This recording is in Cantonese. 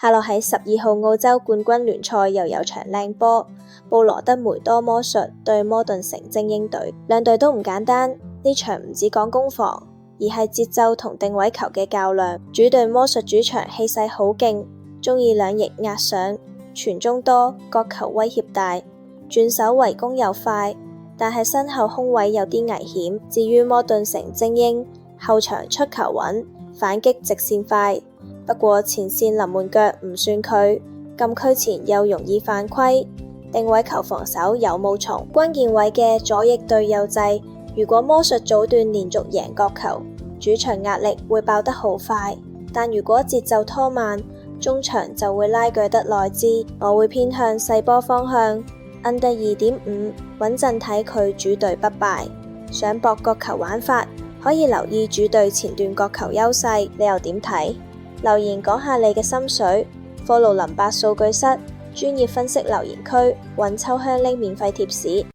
下落喺12號澳洲冠軍聯賽又有場靚波，布羅德梅多魔術對摩頓城精英隊，兩隊都唔簡單。呢場唔止講攻防，而係節奏同定位球嘅較量。主隊魔術主場氣勢好勁，中意兩翼壓上，傳中多，角球威脅大，轉手圍攻又快，但係身後空位有啲危險。至於摩頓城精英，後場出球穩，反擊直線快，不過前線臨門腳唔算佢，禁區前又容易犯規，定位球防守有冇重，關鍵位嘅左翼對右掣。如果魔術早段連續贏角球，主場壓力會爆得好快，但如果節奏拖慢，中場就會拉鋸得耐支。我會偏向細波方向 under 2.5，穩陣睇佢主隊不敗。想搏角球玩法，可以留意主隊前段角球優勢，你又點睇？留言講下你嘅心水。follow林伯數據室專業分析留言區，搵秋香拎免費貼士。